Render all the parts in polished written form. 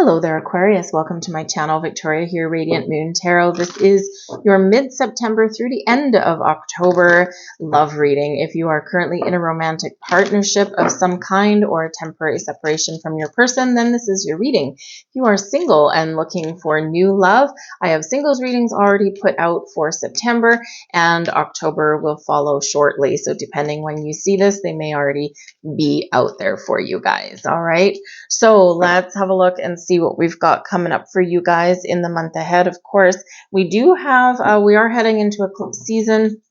Hello there, Aquarius. Welcome to my channel. Victoria here, Radiant Moon Tarot. This is your mid-September through the end of October love reading. If you are currently in a romantic partnership of some kind or a temporary separation from your person, then this is your reading. If you are single and looking for new love, I have singles readings already put out for September, and October will follow shortly. So depending when you see this, they may already be out there for you guys. All right. So let's have a look and see what we've got coming up for you guys in the month ahead. Of course, we are heading into eclipse season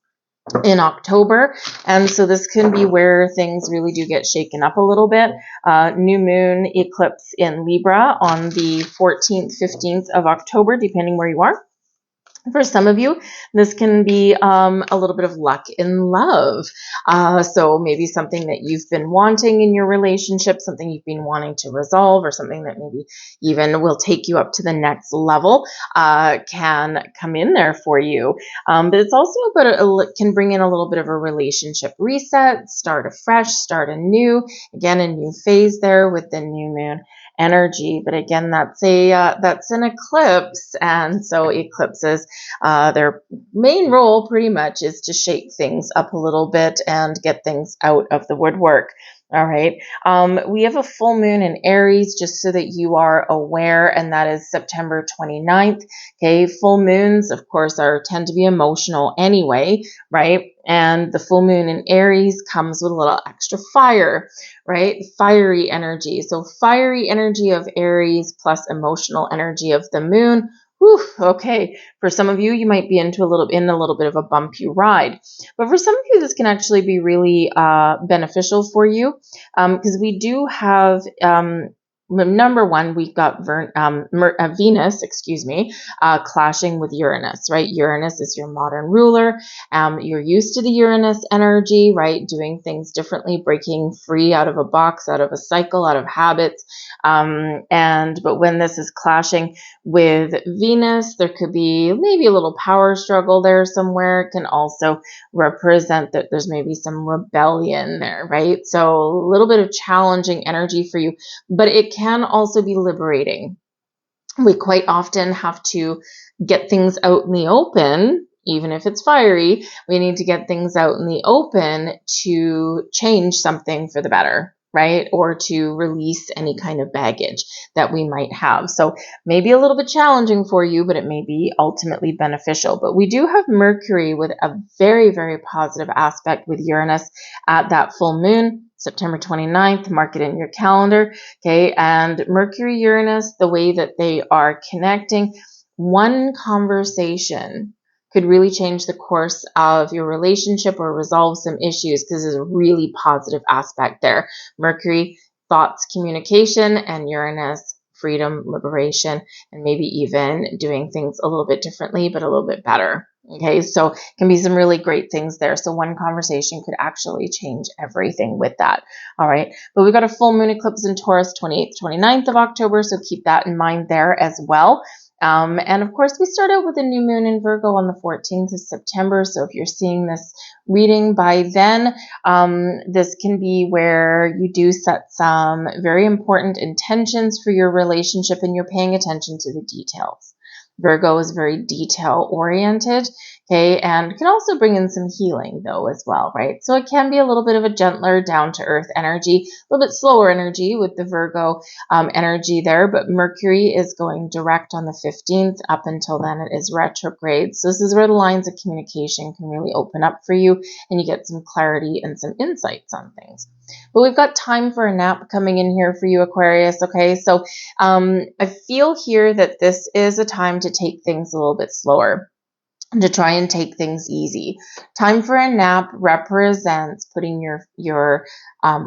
in October, and so this can be where things really do get shaken up a little bit. New moon eclipse in Libra on the 14th, 15th of October, depending where you are. For some of you, this can be a little bit of luck in love. So maybe something that you've been wanting in your relationship, something you've been wanting to resolve, or something that maybe even will take you up to the next level can come in there for you. But it's also about can bring in a little bit of a relationship reset, start afresh, start anew. Again, a new phase there with the new moon energy. But again, that's an eclipse, and so eclipses, their main role pretty much is to shake things up a little bit and get things out of the woodwork. All right. We have a full moon in Aries, just so that you are aware, and that is September 29th. Okay. Full moons, of course, tend to be emotional anyway, right? And the full moon in Aries comes with a little extra fire, right? Fiery energy. So fiery energy of Aries plus emotional energy of the moon. Whew, okay, for some of you, you might be in a little bit of a bumpy ride. But for some of you, this can actually be really beneficial for you, because we do have, number one, we've got Venus, clashing with Uranus, right? Uranus is your modern ruler. You're used to the Uranus energy, right? Doing things differently, breaking free out of a box, out of a cycle, out of habits. But when this is clashing with Venus, there could be maybe a little power struggle there somewhere. It can also represent that there's maybe some rebellion there, right? So a little bit of challenging energy for you, but it can also be liberating. We quite often have to get things out in the open. Even if it's fiery, we need to get things out in the open to change something for the better, right? Or to release any kind of baggage that we might have. So maybe a little bit challenging for you, but it may be ultimately beneficial. But we do have Mercury with a very, very positive aspect with Uranus at that full moon, September 29th, mark it in your calendar, okay? And Mercury, Uranus, the way that they are connecting, one conversation could really change the course of your relationship or resolve some issues, because there's a really positive aspect there. Mercury, thoughts, communication, and Uranus, freedom, liberation, and maybe even doing things a little bit differently, but a little bit better. Okay, so can be some really great things there. So one conversation could actually change everything with that. All right, but we've got a full moon eclipse in Taurus, 28th, 29th of October, so keep that in mind there as well. And of course, we start out with a new moon in Virgo on the 14th of September. So if you're seeing this reading by then, this can be where you do set some very important intentions for your relationship, and you're paying attention to the details. Virgo is very detail oriented, okay, and can also bring in some healing though as well, right? So it can be a little bit of a gentler, down to earth energy, a little bit slower energy with the Virgo energy there, but Mercury is going direct on the 15th. Up until then, it is retrograde. So this is where the lines of communication can really open up for you, and you get some clarity and some insights on things. But we've got time for a nap coming in here for you, Aquarius. Okay, so I feel here that this is a time to take things a little bit slower, to try and take things easy. Time for a nap represents putting your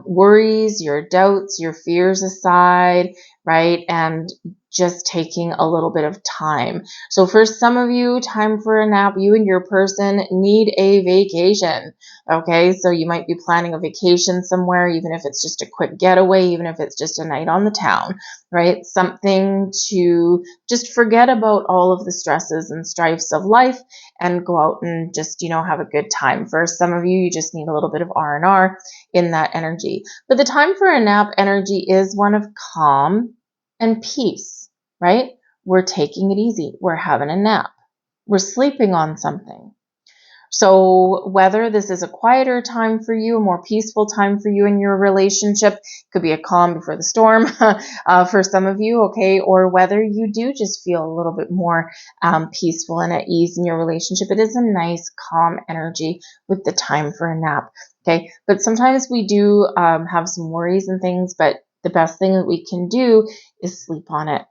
worries, your doubts, your fears aside, right? And just taking a little bit of time. So for some of you, time for a nap, you and your person need a vacation. Okay, so you might be planning a vacation somewhere, even if it's just a quick getaway, even if it's just a night on the town, right? Something to just forget about all of the stresses and strifes of life and go out and just, have a good time. For some of you, you just need a little bit of R&R in that energy. But the time for a nap energy is one of calm and peace, right? We're taking it easy. We're having a nap. We're sleeping on something. So whether this is a quieter time for you, a more peaceful time for you in your relationship, could be a calm before the storm for some of you, okay? Or whether you do just feel a little bit more peaceful and at ease in your relationship, it is a nice, calm energy with the time for a nap, okay? But sometimes we do have some worries and things, but the best thing that we can do is sleep on it.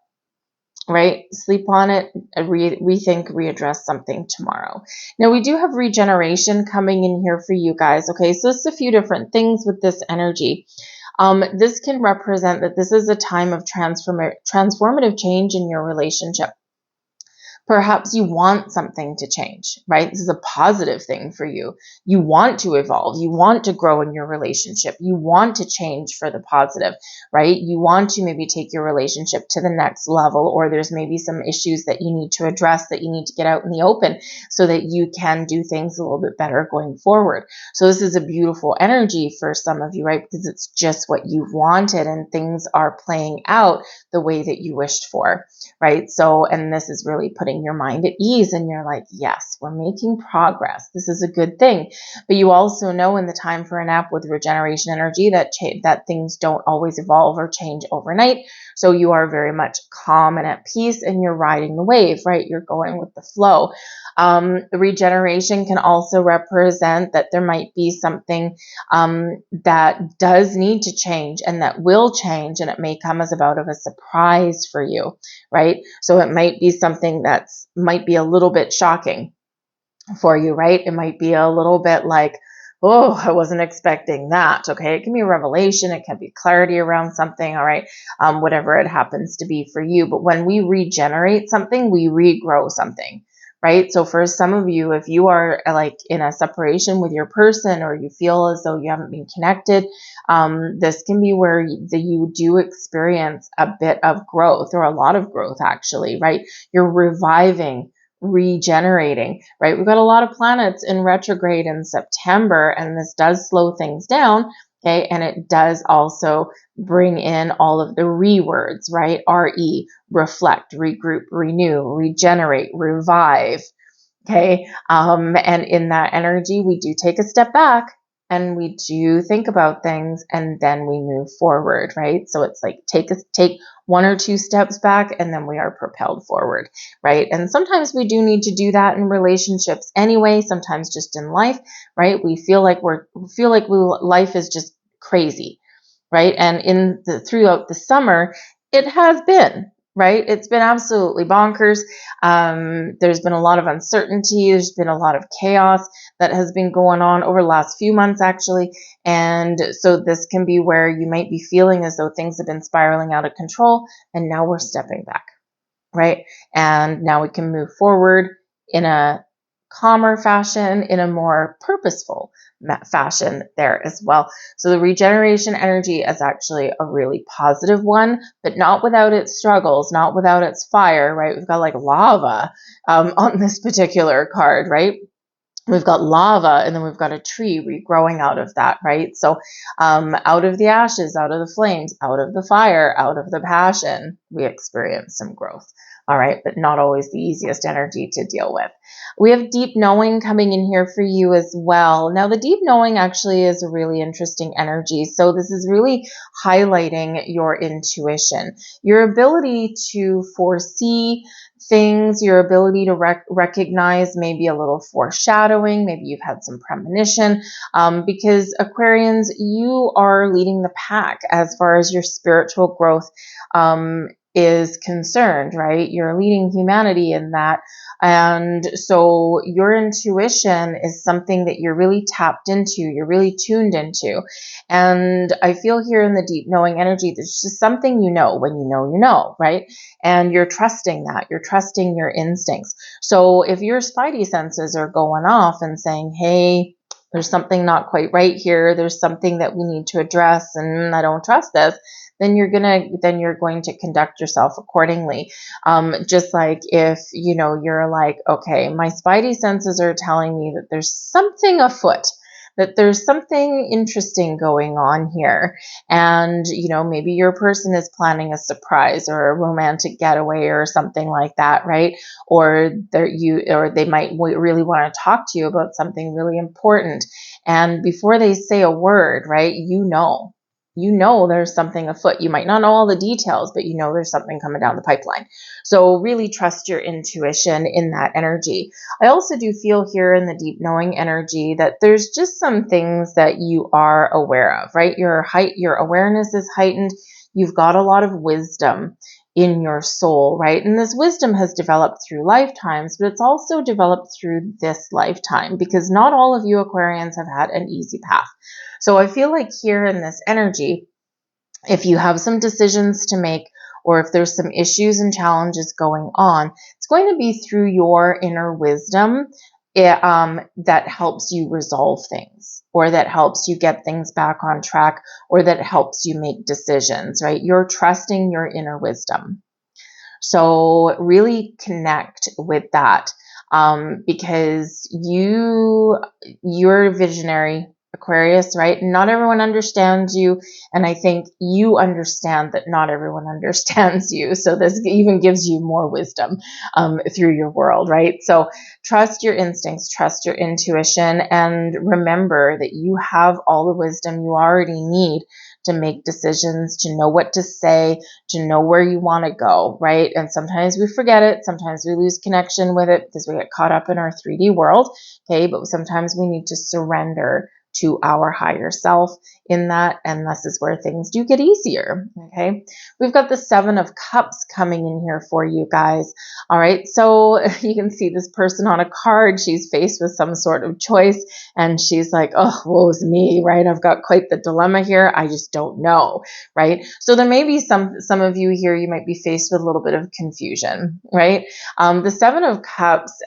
Right? Sleep on it, rethink, readdress something tomorrow. Now, we do have regeneration coming in here for you guys. Okay, so it's a few different things with this energy. This can represent that this is a time of transformative change in your relationship. Perhaps you want something to change, right? This is a positive thing for you. You want to evolve. You want to grow in your relationship. You want to change for the positive, right? You want to maybe take your relationship to the next level, or there's maybe some issues that you need to address that you need to get out in the open so that you can do things a little bit better going forward. So this is a beautiful energy for some of you, right? Because it's just what you've wanted and things are playing out the way that you wished for, right? So, and this is really putting your mind at ease and you're like, yes, we're making progress. This is a good thing. But you also know in the time for a nap with regeneration energy that that things don't always evolve or change overnight. So you are very much calm and at peace and you're riding the wave, right? You're going with the flow. Regeneration can also represent that there might be something that does need to change and that will change, and it may come as about of a surprise for you, right? So it might be something that's might be a little bit shocking for you, right? It might be a little bit like, oh, I wasn't expecting that. Okay. It can be a revelation. It can be clarity around something. All right. Whatever it happens to be for you. But when we regenerate something, we regrow something, right? So for some of you, if you are like in a separation with your person or you feel as though you haven't been connected, this can be where you do experience a bit of growth or a lot of growth actually, right? You're reviving, regenerating, right? We've got a lot of planets in retrograde in September, and this does slow things down, okay? And it does also bring in all of the words, right? RE, reflect, regroup, renew, regenerate, revive, okay? And in that energy, we do take a step back and we do think about things and then we move forward, right? So it's like take one or two steps back and then we are propelled forward, right? And sometimes we do need to do that in relationships anyway, sometimes just in life, right? We feel like life is just crazy, right? And throughout the summer, it has been, right? It's been absolutely bonkers. There's been a lot of uncertainty. There's been a lot of chaos that has been going on over the last few months, actually. And so this can be where you might be feeling as though things have been spiraling out of control. And now we're stepping back, right? And now we can move forward in a calmer fashion, in a more purposeful fashion there as well. So the regeneration energy is actually a really positive one, but not without its struggles, not without its fire, right? We've got like lava on this particular card, right? We've got lava and then we've got a tree regrowing out of that, right? So out of the ashes, out of the flames, out of the fire, out of the passion, we experience some growth. All right, but not always the easiest energy to deal with. We have deep knowing coming in here for you as well. Now, the deep knowing actually is a really interesting energy. So this is really highlighting your intuition, your ability to foresee things, your ability to recognize maybe a little foreshadowing, maybe you've had some premonition, because Aquarians, you are leading the pack as far as your spiritual growth is concerned, right? You're leading humanity in that. And so your intuition is something that you're really tapped into, you're really tuned into. And I feel here in the deep knowing energy, there's just something you know when you know, right? And you're trusting that, you're trusting your instincts. So if your spidey senses are going off and saying, hey, there's something not quite right here, there's something that we need to address and I don't trust this, then you're going to conduct yourself accordingly. Just like if, you're like, okay, my spidey senses are telling me that there's something afoot, that there's something interesting going on here. And, you know, maybe your person is planning a surprise or a romantic getaway or something like that, right? Or they might really want to talk to you about something really important. And before they say a word, right, you know there's something afoot. You might not know all the details, but you know there's something coming down the pipeline. So really trust your intuition in that energy. I also do feel here in the deep knowing energy that there's just some things that you are aware of, right? Your awareness is heightened. You've got a lot of wisdom in your soul, right? And this wisdom has developed through lifetimes, but it's also developed through this lifetime, because not all of you Aquarians have had an easy path. So I feel like here in this energy, if you have some decisions to make, or if there's some issues and challenges going on, it's going to be through your inner wisdom that helps you resolve things, or that helps you get things back on track, or that helps you make decisions, right? You're trusting your inner wisdom. So really connect with that, because you're a visionary, Aquarius, right? Not everyone understands you. And I think you understand that not everyone understands you. So this even gives you more wisdom through your world, right? So trust your instincts, trust your intuition, and remember that you have all the wisdom you already need to make decisions, to know what to say, to know where you want to go, right? And sometimes we forget it. Sometimes we lose connection with it because we get caught up in our 3D world, okay? But sometimes we need to surrender to our higher self in that, and this is where things do get easier, okay? We've got the 7 of Cups coming in here for you guys, all right? So you can see this person on a card. She's faced with some sort of choice, and she's like, oh, woe's me, right? I've got quite the dilemma here. I just don't know, right? So there may be some of you here, you might be faced with a little bit of confusion, right? The 7 of Cups,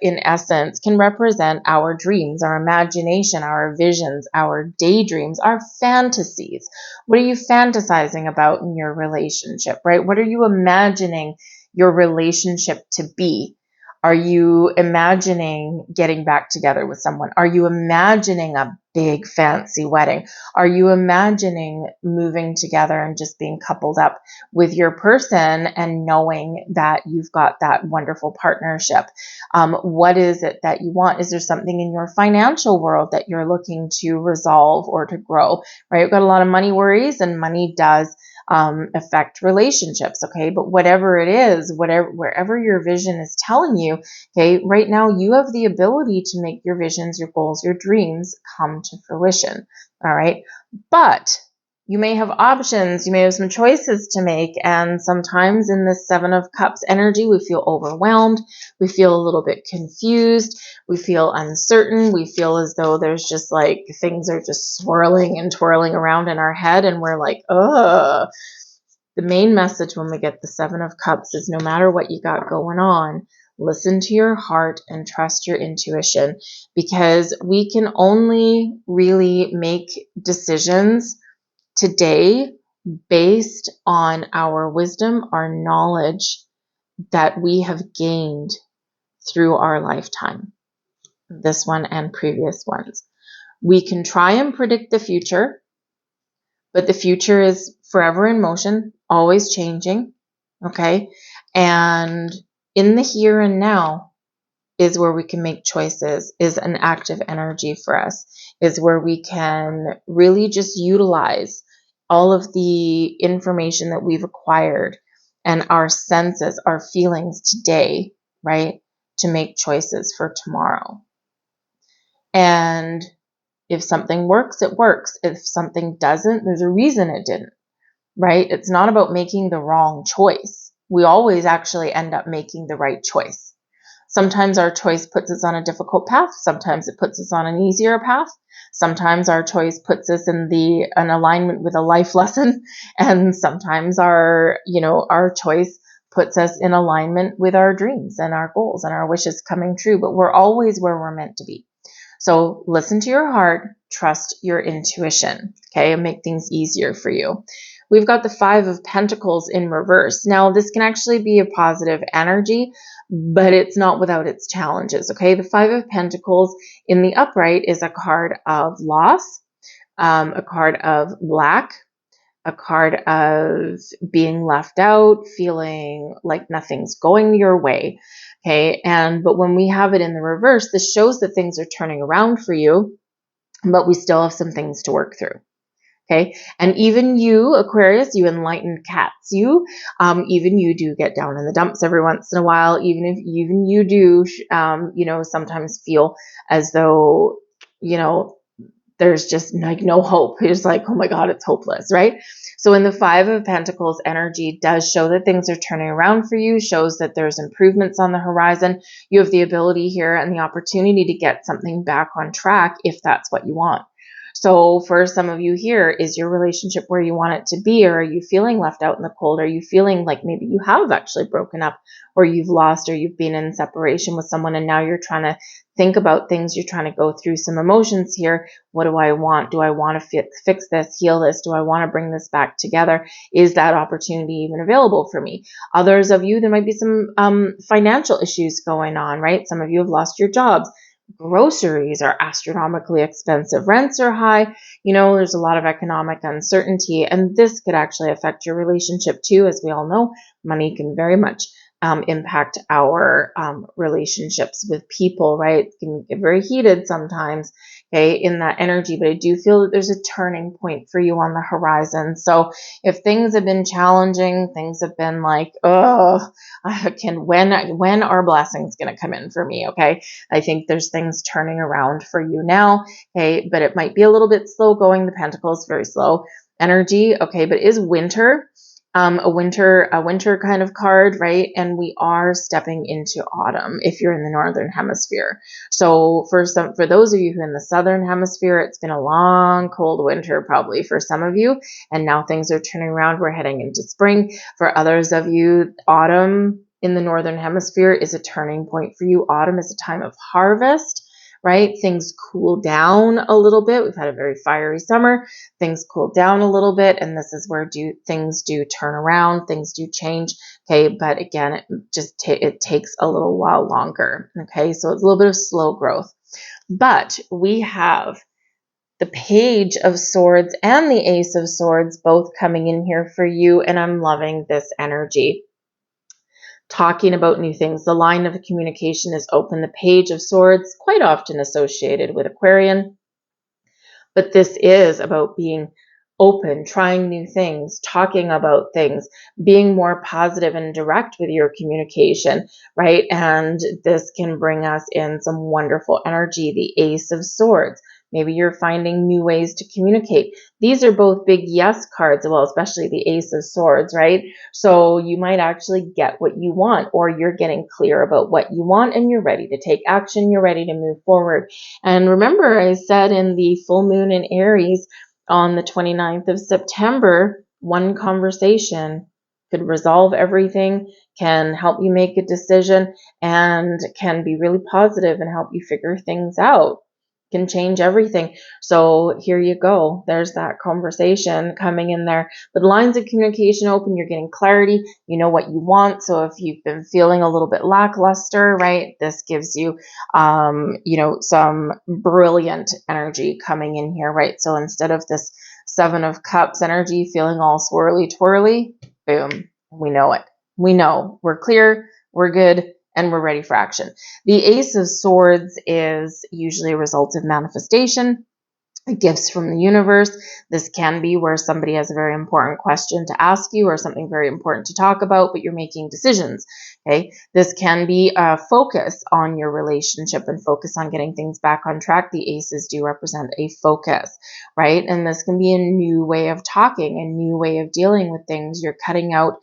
in essence, can represent our dreams, our imagination, our visions, our daydreams, our fantasies. What are you fantasizing about in your relationship, right? What are you imagining your relationship to be? Are you imagining getting back together with someone? Are you imagining a big fancy wedding? Are you imagining moving together and just being coupled up with your person and knowing that you've got that wonderful partnership? What is it that you want? Is there something in your financial world that you're looking to resolve or to grow, right? You've got a lot of money worries, and money does affect relationships, okay? But whatever it is, wherever your vision is telling you, okay, right now you have the ability to make your visions, your goals, your dreams come to fruition, all right? But you may have options, you may have some choices to make, and sometimes in this 7 of Cups energy, we feel overwhelmed, we feel a little bit confused, we feel uncertain, we feel as though there's just like things are just swirling and twirling around in our head, and we're like, ugh. The main message when we get the 7 of Cups is no matter what you got going on, listen to your heart and trust your intuition, because we can only really make decisions today based on our wisdom, our knowledge that we have gained through our lifetime, this one and previous ones. We can try and predict the future, but the future is forever in motion, always changing, okay? And in the here and now is where we can make choices, is an active energy for us, is where we can really just utilize all of the information that we've acquired and our senses, our feelings today, right, to make choices for tomorrow. And if something works, it works. If something doesn't, there's a reason it didn't, right? It's not about making the wrong choice. We always actually end up making the right choice. Sometimes our choice puts us on a difficult path. Sometimes it puts us on an easier path. Sometimes our choice puts us in an alignment with a life lesson. And sometimes our choice puts us in alignment with our dreams and our goals and our wishes coming true. But we're always where we're meant to be. So listen to your heart, trust your intuition, okay, and make things easier for you. We've got the 5 of Pentacles in reverse. Now, this can actually be a positive energy, but it's not without its challenges. Okay. The Five of Pentacles in the upright is a card of loss, a card of lack, a card of being left out, feeling like nothing's going your way. Okay. But when we have it in the reverse, this shows that things are turning around for you, but we still have some things to work through. Okay. And even you, Aquarius, you enlightened cats, even you do get down in the dumps every once in a while, even you do, sometimes feel as though, there's just like no hope. It's like, oh my God, it's hopeless, right? So in the Five of Pentacles, energy does show that things are turning around for you, shows that there's improvements on the horizon. You have the ability here and the opportunity to get something back on track if that's what you want. So for some of you here, is your relationship where you want it to be, or are you feeling left out in the cold? Are you feeling like maybe you have actually broken up, or you've lost, or you've been in separation with someone and now you're trying to think about things, you're trying to go through some emotions here. What do I want? Do I want to fix this, heal this? Do I want to bring this back together? Is that opportunity even available for me? Others of you, there might be some financial issues going on, right? Some of you have lost your jobs. Groceries are astronomically expensive. Rents are high. There's a lot of economic uncertainty, and this could actually affect your relationship too. As we all know, money can very much impact our relationships with people, right? It can get very heated sometimes, okay, in that energy, but I do feel that there's a turning point for you on the horizon. So if things have been challenging, things have been like, when are blessings going to come in for me? Okay. I think there's things turning around for you now. Okay. But it might be a little bit slow going. The Pentacles, very slow energy. Okay. But is winter, a winter kind of card, right? And we are stepping into autumn if you're in the Northern Hemisphere. So for those of you who are in the Southern Hemisphere, it's been a long, cold winter probably for some of you. And now things are turning around. We're heading into spring. For others of you, autumn in the Northern Hemisphere is a turning point for you. Autumn is a time of harvest, right? Things cool down a little bit. We've had a very fiery summer. Things cool down a little bit, and this is where things do turn around, things do change. Okay, but again, it takes a little while longer. Okay, so it's a little bit of slow growth. But we have the Page of Swords and the Ace of Swords both coming in here for you, and I'm loving this energy. Talking about new things. The line of communication is open. The Page of Swords, quite often associated with Aquarian, but this is about being open, trying new things, talking about things, being more positive and direct with your communication, right? And this can bring us in some wonderful energy. The Ace of Swords. Maybe you're finding new ways to communicate. These are both big yes cards, well, especially the Ace of Swords, right? So you might actually get what you want, or you're getting clear about what you want and you're ready to take action. You're ready to move forward. And remember, I said in the full moon in Aries on the 29th of September, one conversation could resolve everything, can help you make a decision, and can be really positive and help you figure things out. Can change everything. So here you go. There's that conversation coming in there. But lines of communication open. You're getting clarity. You know what you want. So if you've been feeling a little bit lackluster, right, this gives you, some brilliant energy coming in here, right? So instead of this Seven of Cups energy feeling all swirly twirly, boom, we know it. We know we're clear. We're good. And we're ready for action. The Ace of Swords is usually a result of manifestation, gifts from the universe. This can be where somebody has a very important question to ask you or something very important to talk about, but you're making decisions. Okay. This can be a focus on your relationship and focus on getting things back on track. The aces do represent a focus, right? And this can be a new way of talking, a new way of dealing with things. You're cutting out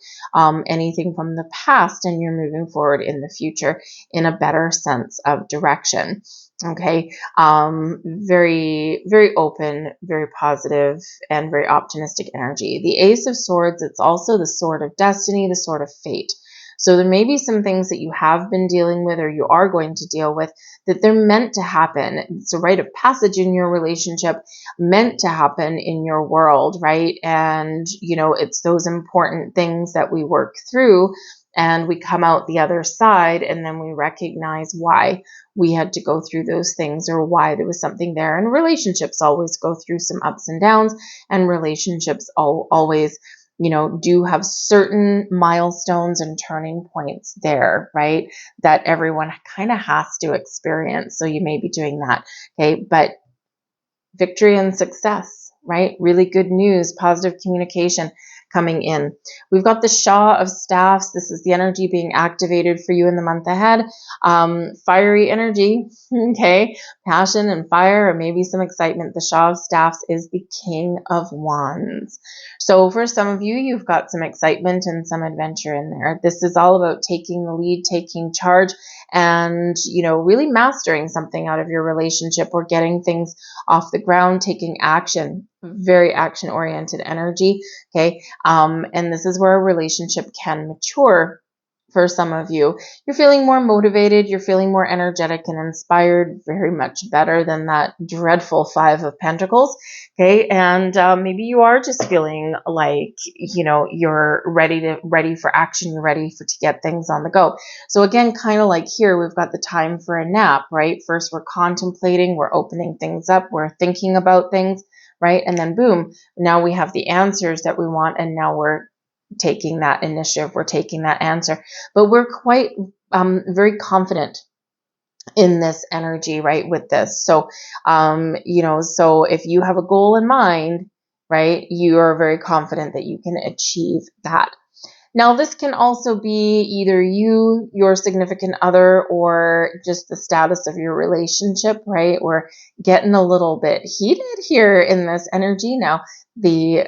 anything from the past and you're moving forward in the future in a better sense of direction. Okay. Very, very open, very positive, and very optimistic energy. The Ace of Swords, it's also the sword of destiny, the sword of fate. So there may be some things that you have been dealing with or you are going to deal with that they're meant to happen. It's a rite of passage in your relationship, meant to happen in your world, right? And, it's those important things that we work through and we come out the other side, and then we recognize why we had to go through those things, or why there was something there. And relationships always go through some ups and downs, and relationships always, do have certain milestones and turning points there, right? That everyone kind of has to experience. So you may be doing that. Okay. But victory and success, right? Really good news, positive communication coming in. We've got the Shah of Staffs. This is the energy being activated for you in the month ahead. Fiery energy, okay? Passion and fire, or maybe some excitement. The Shah of Staffs is the King of Wands. So for some of you, you've got some excitement and some adventure in there. This is all about taking the lead, taking charge, and, really mastering something out of your relationship, or getting things off the ground, taking action. Very action-oriented energy, okay? And this is where a relationship can mature. For some of you, you're feeling more motivated, you're feeling more energetic and inspired, very much better than that dreadful Five of Pentacles, okay? And maybe you are just feeling like, you're ready for action, you're ready to get things on the go. So again, kind of like here, we've got the time for a nap, right? First, we're contemplating, we're opening things up, we're thinking about things, right? And then boom, now we have the answers that we want, and now we're taking that initiative, we're taking that answer. But we're quite very confident in this energy, right, with this. So, so if you have a goal in mind, right, you are very confident that you can achieve that. Now, this can also be either you, your significant other, or just the status of your relationship, right? We're getting a little bit heated here in this energy. Now, the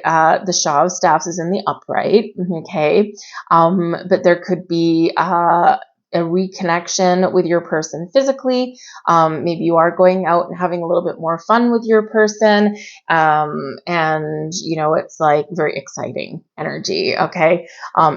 Shah of Staffs is in the upright, okay? But there could be a reconnection with your person physically. Maybe you are going out and having a little bit more fun with your person. And, it's like very exciting energy, okay?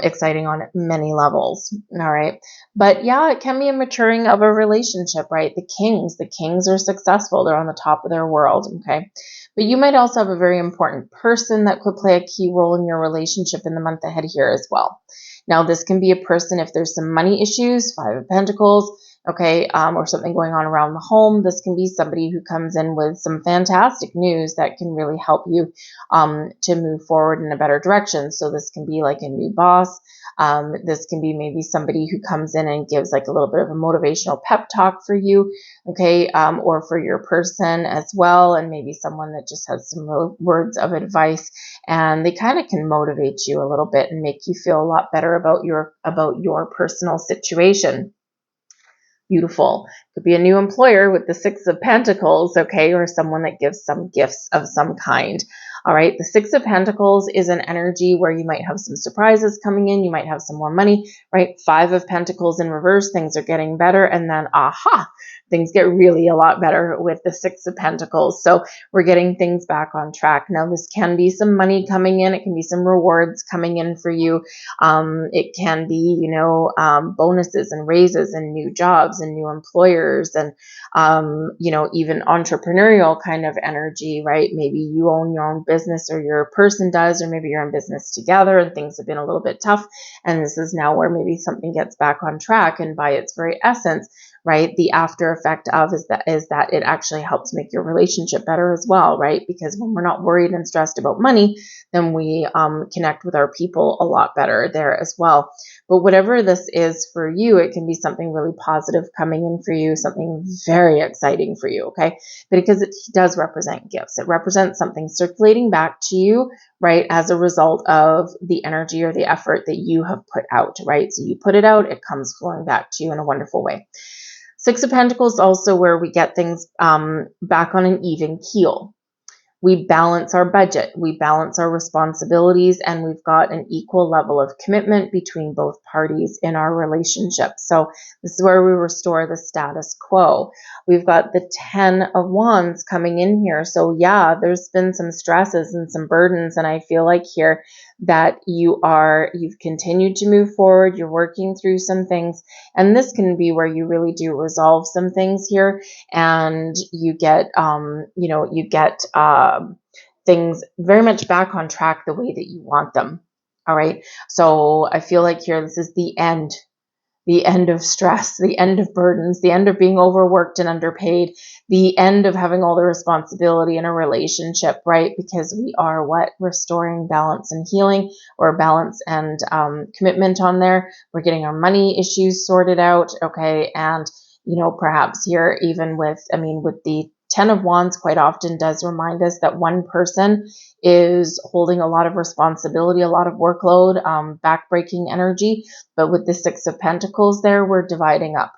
Exciting on many levels, all right? But yeah, it can be a maturing of a relationship, right? The kings are successful. They're on the top of their world, okay? But you might also have a very important person that could play a key role in your relationship in the month ahead here as well. Now, this can be a person if there's some money issues, Five of Pentacles, okay, or something going on around the home. This can be somebody who comes in with some fantastic news that can really help you to move forward in a better direction. So this can be like a new boss. This can be maybe somebody who comes in and gives like a little bit of a motivational pep talk for you, okay, or for your person as well, and maybe someone that just has some words of advice, and they kind of can motivate you a little bit and make you feel a lot better about your personal situation. Beautiful. Could be a new employer with the Six of Pentacles, okay, or someone that gives some gifts of some kind. All right, the Six of Pentacles is an energy where you might have some surprises coming in, you might have some more money, right? Five of Pentacles in reverse, things are getting better, and then aha, things get really a lot better with the Six of Pentacles. So we're getting things back on track. Now, this can be some money coming in, it can be some rewards coming in for you. It can be, bonuses and raises and new jobs and new employers, and, even entrepreneurial kind of energy, right? Maybe you own your own business, or your person does, or maybe you're in business together and things have been a little bit tough. And this is now where maybe something gets back on track. And by its very essence, right, the after effect of is that it actually helps make your relationship better as well, right? Because when we're not worried and stressed about money, then we connect with our people a lot better there as well. But whatever this is for you, it can be something really positive coming in for you, something very exciting for you, okay? Because it does represent gifts. It represents something circulating back to you, right, as a result of the energy or the effort that you have put out, right? So you put it out, it comes flowing back to you in a wonderful way. Six of Pentacles is also where we get things back on an even keel. We balance our budget, we balance our responsibilities, and we've got an equal level of commitment between both parties in our relationship. So this is where we restore the status quo. We've got the Ten of Wands coming in here. So yeah, there's been some stresses and some burdens, and I feel like here that you've continued to move forward, you're working through some things, and this can be where you really do resolve some things here, and you get things very much back on track the way that you want them. All right. So I feel like here, this is the end of stress, the end of burdens, the end of being overworked and underpaid, the end of having all the responsibility in a relationship, right? Because we are what? Restoring balance and healing, or balance and commitment on there. We're getting our money issues sorted out, okay? And, perhaps here, even with the 10 of Wands quite often does remind us that one person is holding a lot of responsibility, a lot of workload, backbreaking energy. But with the Six of Pentacles there, we're dividing up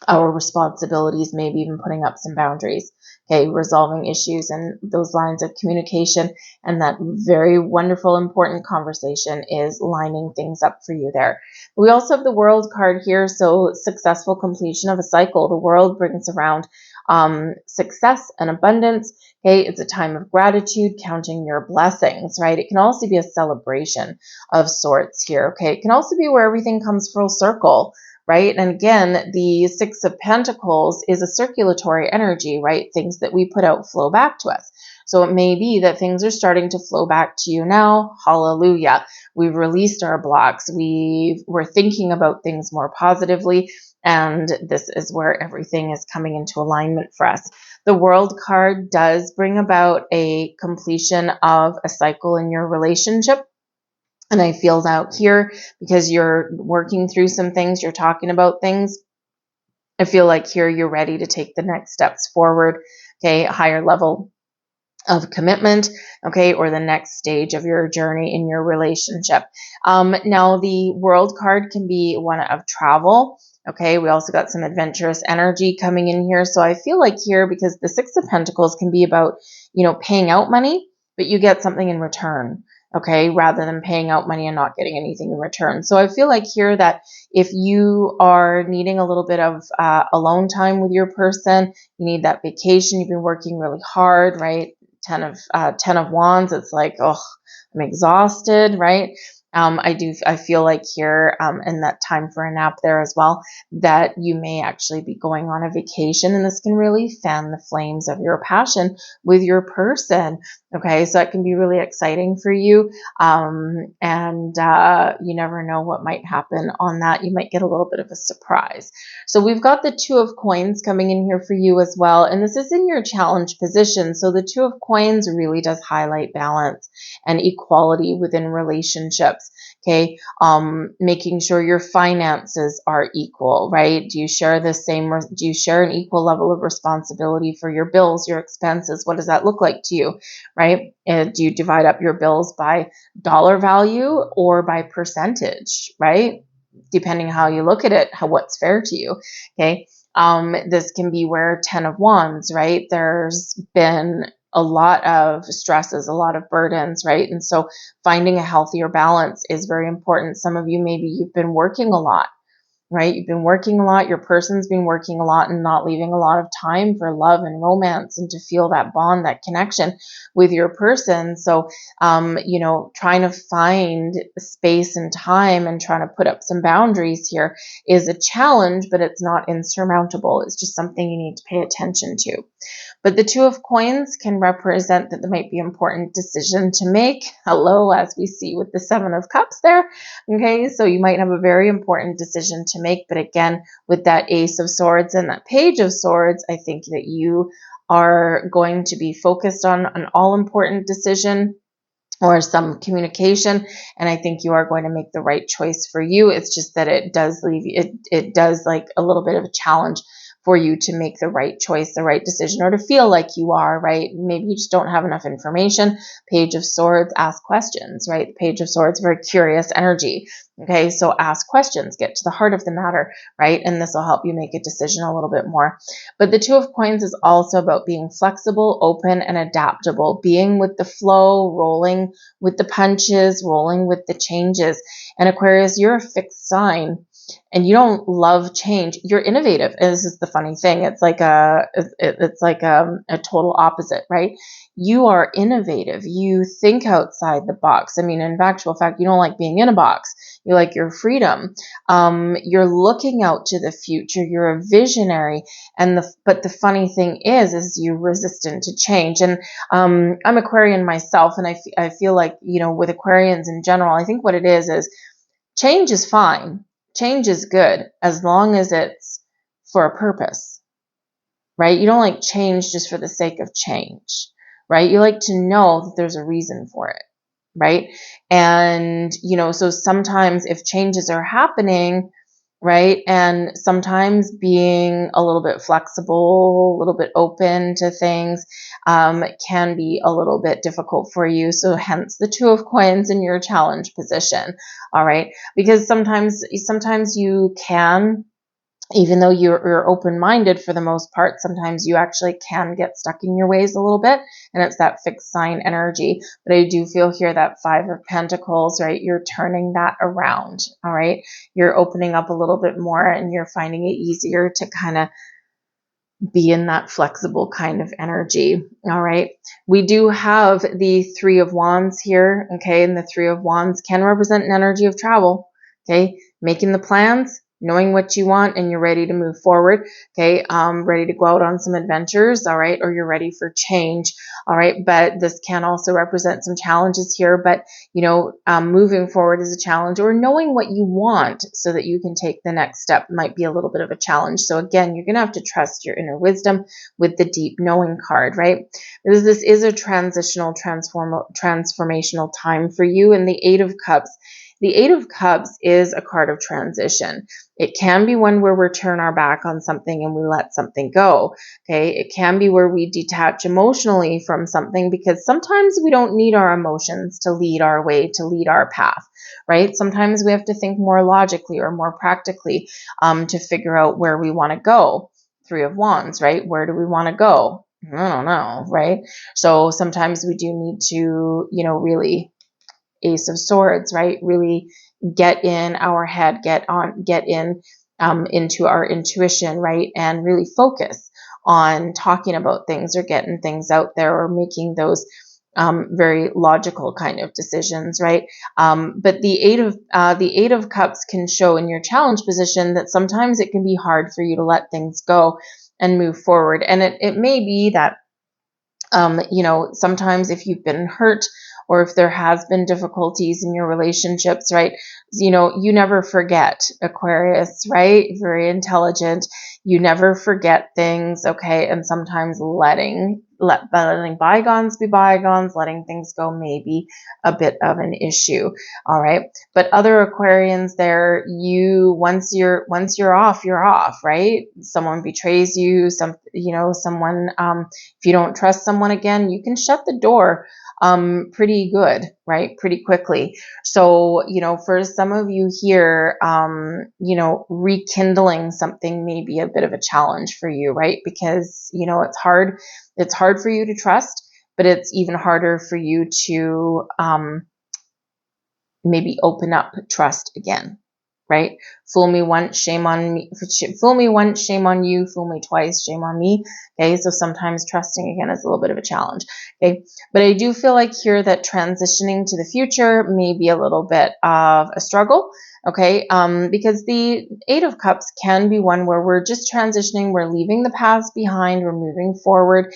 our responsibilities, maybe even putting up some boundaries, okay, resolving issues and those lines of communication. And that very wonderful, important conversation is lining things up for you there. We also have the World card here. So successful completion of a cycle. The World brings around success and abundance. Okay, it's a time of gratitude, counting your blessings, right? It can also be a celebration of sorts here. Okay, it can also be where everything comes full circle, right? And again, the Six of Pentacles is a circulatory energy, right? Things that we put out flow back to us. So it may be that things are starting to flow back to you now. Hallelujah. We've released our blocks. We're thinking about things more positively. And this is where everything is coming into alignment for us. The World card does bring about a completion of a cycle in your relationship. And I feel out here, because you're working through some things, you're talking about things, I feel like here you're ready to take the next steps forward, okay, a higher level of commitment, okay, or the next stage of your journey in your relationship. Now, the World card can be one of travel, okay. We also got some adventurous energy coming in here. So I feel like here, because the Six of Pentacles can be about, paying out money, but you get something in return, okay, rather than paying out money and not getting anything in return. So I feel like here that if you are needing a little bit of alone time with your person, you need that vacation, you've been working really hard, right? 10 of Wands, it's like, oh, I'm exhausted, right? I feel like here, and that time for a nap there as well, that you may actually be going on a vacation, and this can really fan the flames of your passion with your person. Okay, so it can be really exciting for you. And you never know what might happen on that. You might get a little bit of a surprise. So we've got the Two of Coins coming in here for you as well. And this is in your challenge position. So the Two of Coins really does highlight balance and equality within relationships. Okay, making sure your finances are equal, right? Do you share an equal level of responsibility for your bills, your expenses? What does that look like to you, right? And do you divide up your bills by dollar value or by percentage, right? Depending how you look at it, what's fair to you, okay? This can be where 10 of Wands, right? There's been a lot of stresses, a lot of burdens, right? And so finding a healthier balance is very important. Some of you, maybe you've been working a lot, right? You've been working a lot, your person's been working a lot and not leaving a lot of time for love and romance and to feel that bond, that connection with your person. So, trying to find space and time and trying to put up some boundaries here is a challenge, but it's not insurmountable. It's just something you need to pay attention to. But the Two of Coins can represent that there might be an important decision to make. Hello, as we see with the Seven of Cups there. Okay, so you might have a very important decision to make. But again, with that Ace of Swords and that Page of Swords, I think that you are going to be focused on an all-important decision or some communication, and I think you are going to make the right choice for you. It's just that it does leave it does like a little bit of a challenge for you to make the right choice, the right decision, or to feel like you are, right? Maybe you just don't have enough information. Page of Swords, ask questions, right? Page of Swords, very curious energy. Okay, so ask questions, get to the heart of the matter, right? And this will help you make a decision a little bit more. But the Two of Coins is also about being flexible, open, and adaptable, being with the flow, rolling with the punches, rolling with the changes. And Aquarius, you're a fixed sign and you don't love change. You're innovative. And this is the funny thing. It's like a total opposite, right? You are innovative. You think outside the box. I mean, in actual fact, you don't like being in a box. You like your freedom. You're looking out to the future. You're a visionary. But the funny thing is you're resistant to change. And I'm Aquarian myself, and I feel like, with Aquarians in general, I think what it is change is fine. Change is good as long as it's for a purpose, right? You don't like change just for the sake of change, right? You like to know that there's a reason for it, right? And, so sometimes if changes are happening, right, and sometimes being a little bit flexible, a little bit open to things can be a little bit difficult for you. So hence the Two of Coins in your challenge position, all right? Because sometimes you can, even though you're open-minded for the most part, sometimes you actually can get stuck in your ways a little bit, and it's that fixed sign energy. But I do feel here that Five of Pentacles, right? You're turning that around, all right? You're opening up a little bit more, and you're finding it easier to kind of be in that flexible kind of energy, all right? We do have the Three of Wands here, okay? And the Three of Wands can represent an energy of travel, okay? Making the plans, knowing what you want, and you're ready to move forward, okay? Ready to go out on some adventures, all right? Or you're ready for change, all right? But this can also represent some challenges here, but, moving forward is a challenge, or knowing what you want so that you can take the next step might be a little bit of a challenge. So again, you're going to have to trust your inner wisdom with the deep knowing card, right? Because this is a transformational time for you. And the Eight of Cups, the Eight of Cups is a card of transition. It can be one where we turn our back on something and we let something go. Okay. It can be where we detach emotionally from something, because sometimes we don't need our emotions to lead our way, to lead our path, right? Sometimes we have to think more logically or more practically to figure out where we want to go. Three of Wands, right? Where do we want to go? I don't know, right? So sometimes we do need to, really, Ace of Swords, right? Really get in our head, get in into our intuition, right? And really focus on talking about things or getting things out there or making those very logical kind of decisions, right? But the Eight of Cups can show in your challenge position that sometimes it can be hard for you to let things go and move forward. And it may be that sometimes if you've been hurt or if there has been difficulties in your relationships, right? You never forget, Aquarius, right? Very intelligent. You never forget things, okay? And sometimes letting bygones be bygones, letting things go may be a bit of an issue, all right? But other Aquarians there, once you're off, you're off, right? Someone betrays you, someone, if you don't trust someone again, you can shut the door pretty good, right? Pretty quickly. So, for some of you here, rekindling something may be a bit of a challenge for you, right? Because, it's hard for you to trust, but it's even harder for you to maybe open up trust again, right? Fool me once, shame on me. Fool me once, shame on you. Fool me twice, shame on me. Okay, so sometimes trusting again is a little bit of a challenge. Okay, but I do feel like here that transitioning to the future may be a little bit of a struggle. Okay, because the Eight of Cups can be one where we're just transitioning, we're leaving the past behind, we're moving forward.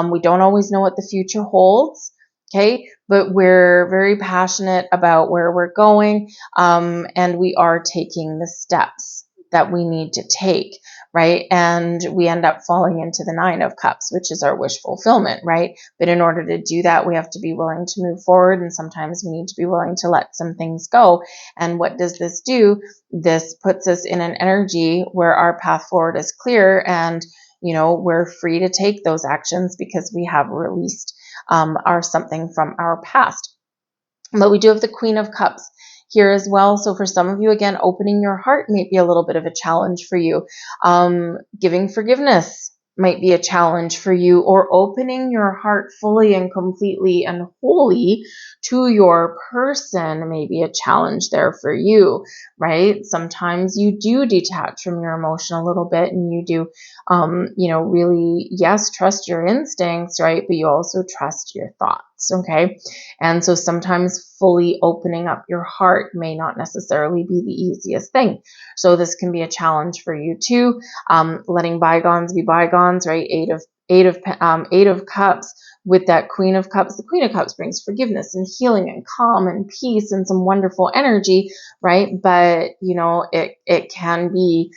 We don't always know what the future holds. Okay, but we're very passionate about where we're going, and we are taking the steps that we need to take, right? And we end up falling into the Nine of Cups, which is our wish fulfillment, right? But in order to do that, we have to be willing to move forward, and sometimes we need to be willing to let some things go. And what does this do? This puts us in an energy where our path forward is clear, and we're free to take those actions because we have released something from our past. But we do have the Queen of Cups here as well. So for some of you, again, opening your heart may be a little bit of a challenge for you. Giving forgiveness might be a challenge for you, or opening your heart fully and completely and wholly to your person may be a challenge there for you, right? Sometimes you do detach from your emotion a little bit, and you do, really, yes, trust your instincts, right? But you also trust your thoughts, okay? And so sometimes fully opening up your heart may not necessarily be the easiest thing. So this can be a challenge for you too. Letting bygones be bygones, right? Eight of Cups with that Queen of Cups. The Queen of Cups brings forgiveness and healing and calm and peace and some wonderful energy, right? But it can be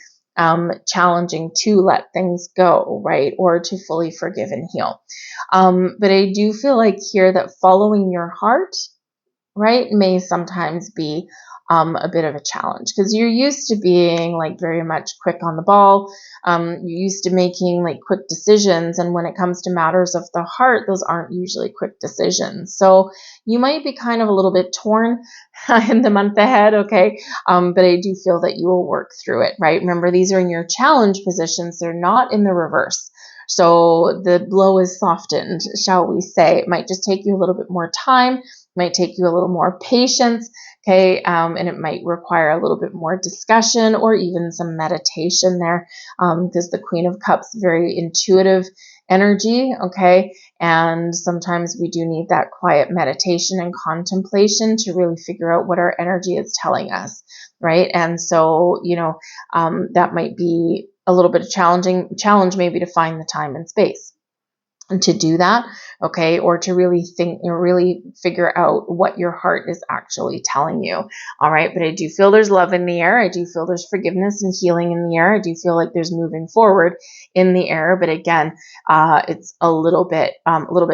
challenging to let things go, right? Or to fully forgive and heal. But I do feel like here that following your heart, right, may sometimes be a bit of a challenge, because you're used to being like very much quick on the ball. You're used to making like quick decisions. And when it comes to matters of the heart, those aren't usually quick decisions. So you might be kind of a little bit torn in the month ahead. Okay. But I do feel that you will work through it, right? Remember, these are in your challenge positions. They're not in the reverse. So the blow is softened, shall we say. It might just take you a little bit more time, might take you a little more patience, okay, and it might require a little bit more discussion or even some meditation there, because the Queen of Cups, very intuitive energy, okay, and sometimes we do need that quiet meditation and contemplation to really figure out what our energy is telling us, right? And so, that might be a little bit of challenge maybe to find the time and space to do that, okay, or to really think or really figure out what your heart is actually telling you. All right, but I do feel there's love in the air. I do feel there's forgiveness and healing in the air. I do feel like there's moving forward in the air, but again, it's a little bit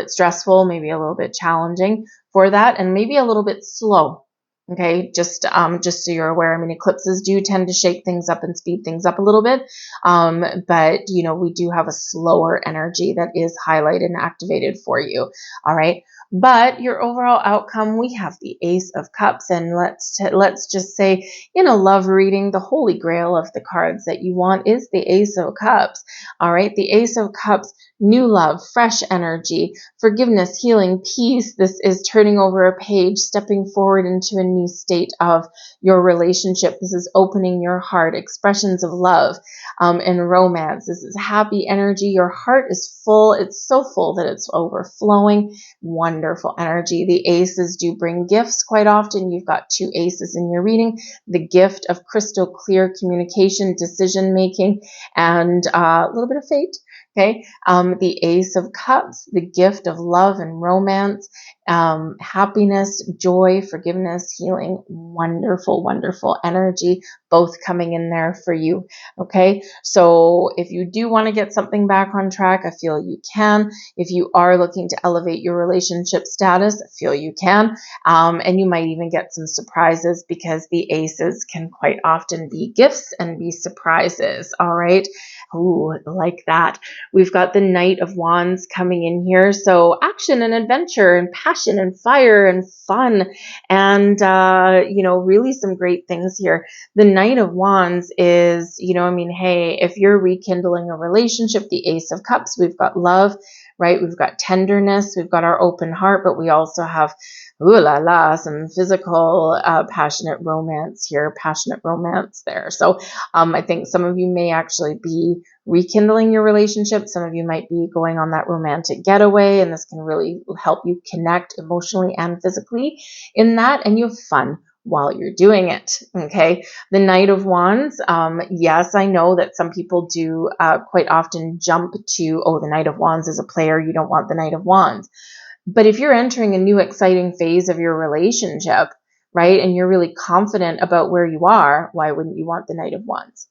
stressful, maybe a little bit challenging for that, and maybe a little bit slow. Okay, just so you're aware, I mean, eclipses do tend to shake things up and speed things up a little bit, but we do have a slower energy that is highlighted and activated for you. All right, but your overall outcome, we have the Ace of Cups, and let's just say, in a love reading, the holy grail of the cards that you want is the Ace of Cups. All right, the Ace of Cups. New love, fresh energy, forgiveness, healing, peace. This is turning over a page, stepping forward into a new state of your relationship. This is opening your heart, expressions of love and romance. This is happy energy. Your heart is full. It's so full that it's overflowing. Wonderful energy. The aces do bring gifts quite often. You've got 2 aces in your reading. The gift of crystal clear communication, decision making, and a little bit of fate. Okay, the Ace of Cups, the gift of love and romance, happiness, joy, forgiveness, healing, wonderful, wonderful energy, both coming in there for you. Okay, so if you do want to get something back on track, I feel you can. If you are looking to elevate your relationship status, I feel you can. And you might even get some surprises, because the aces can quite often be gifts and be surprises. All right. Ooh, like that. We've got the Knight of Wands coming in here. So action and adventure and passion and fire and fun and, really some great things here. The Knight of Wands is, hey, if you're rekindling a relationship, the Ace of Cups, we've got love, right? We've got tenderness, we've got our open heart, but we also have, some physical, passionate romance there. So I think some of you may actually be rekindling your relationship. Some of you might be going on that romantic getaway, and this can really help you connect emotionally and physically in that, and you have fun while you're doing it. Okay, the Knight of Wands. Yes, I know that some people do quite often jump to, the Knight of Wands is a player. You don't want the Knight of Wands. But if you're entering a new exciting phase of your relationship, right, and you're really confident about where you are, why wouldn't you want the Knight of Wands?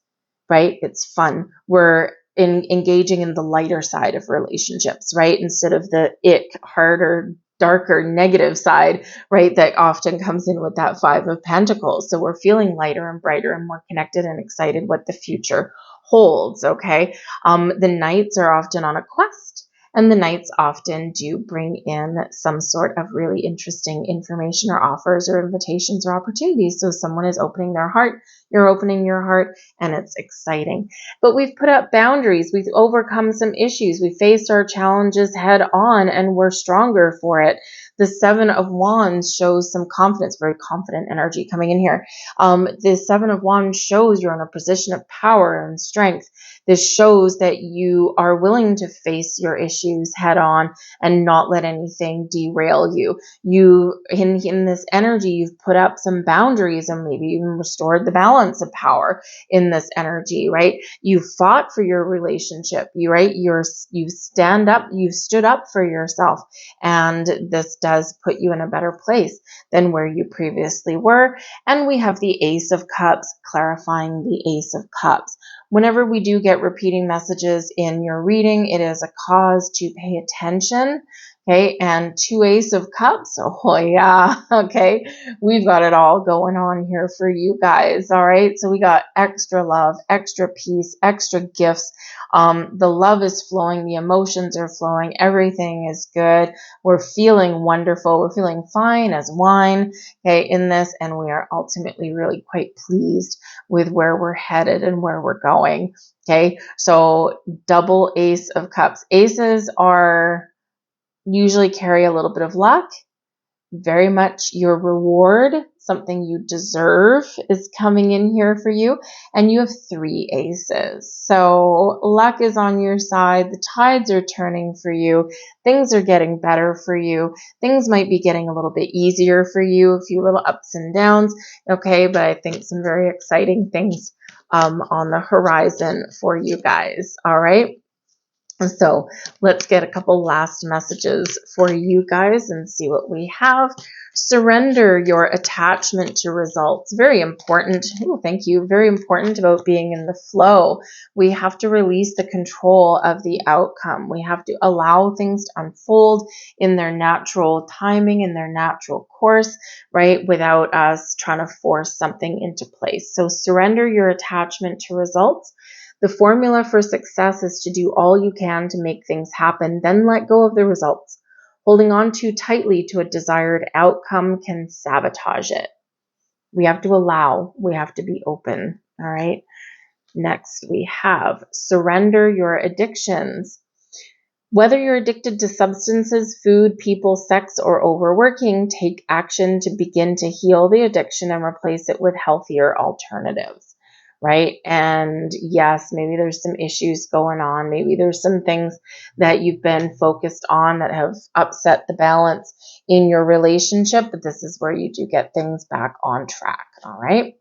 Right? It's fun. We're engaging in the lighter side of relationships, right? Instead of the ick, harder, darker, negative side, right? That often comes in with that 5 of Pentacles. So we're feeling lighter and brighter and more connected and excited what the future holds, okay? The Knights are often on a quest. And the Knights often do bring in some sort of really interesting information or offers or invitations or opportunities. So someone is opening their heart, you're opening your heart, and it's exciting. But we've put up boundaries. We've overcome some issues. We faced our challenges head on, and we're stronger for it. The Seven of Wands shows some confidence, very confident energy coming in here. The Seven of Wands shows you're in a position of power and strength. This shows that you are willing to face your issues head on and not let anything derail you. You, in this energy, you've put up some boundaries and maybe even restored the balance of power in this energy, right? You fought for your relationship, right? You stand up, you've stood up for yourself, and this does put you in a better place than where you previously were. And we have the Ace of Cups, clarifying the Ace of Cups. Whenever we do get repeating messages in your reading, it is a cause to pay attention. Okay, and 2 Ace of Cups. Oh yeah, okay. We've got it all going on here for you guys. All right, so we got extra love, extra peace, extra gifts. The love is flowing, the emotions are flowing, everything is good. We're feeling wonderful. We're feeling fine as wine, okay, in this, and we are ultimately really quite pleased with where we're headed and where we're going. Okay, so double Ace of Cups. Aces are usually carry a little bit of luck, very much your reward, something you deserve is coming in here for you. And you have 3 aces. So luck is on your side. The tides are turning for you. Things are getting better for you. Things might be getting a little bit easier for you, a few little ups and downs. Okay, but I think some very exciting things on the horizon for you guys. All right. So let's get a couple last messages for you guys and see what we have. Surrender your attachment to results. Very important. Oh, thank you. Very important about being in the flow. We have to release the control of the outcome. We have to allow things to unfold in their natural timing, in their natural course, right? Without us trying to force something into place. So surrender your attachment to results. The formula for success is to do all you can to make things happen, then let go of the results. Holding on too tightly to a desired outcome can sabotage it. We have to allow, we have to be open, all right? Next, we have surrender your addictions. Whether you're addicted to substances, food, people, sex, or overworking, take action to begin to heal the addiction and replace it with healthier alternatives. Right? And yes, maybe there's some issues going on. Maybe there's some things that you've been focused on that have upset the balance in your relationship, but this is where you do get things back on track. All right.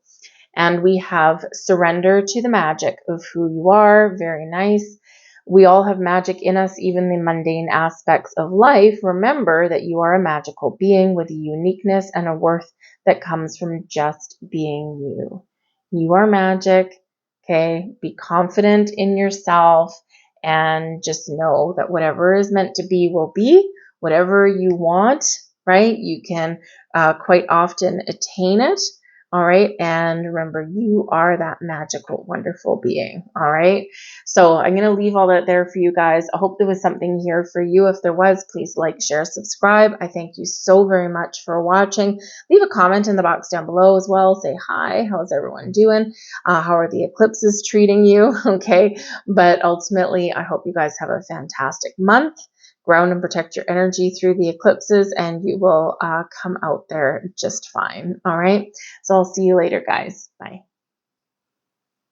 And we have surrender to the magic of who you are. Very nice. We all have magic in us, even the mundane aspects of life. Remember that you are a magical being with a uniqueness and a worth that comes from just being you. You are magic, okay? Be confident in yourself and just know that whatever is meant to be will be. Whatever you want, right? You can quite often attain it, all right? And remember, you are that magical, wonderful being, all right? So I'm going to leave all that there for you guys. I hope there was something here for you. If there was, please like, share, subscribe. I thank you so very much for watching. Leave a comment in the box down below as well. Say hi. How's everyone doing? How are the eclipses treating you? Okay. But ultimately, I hope you guys have a fantastic month. Ground and protect your energy through the eclipses, and you will come out there just fine. All right. So I'll see you later, guys. Bye.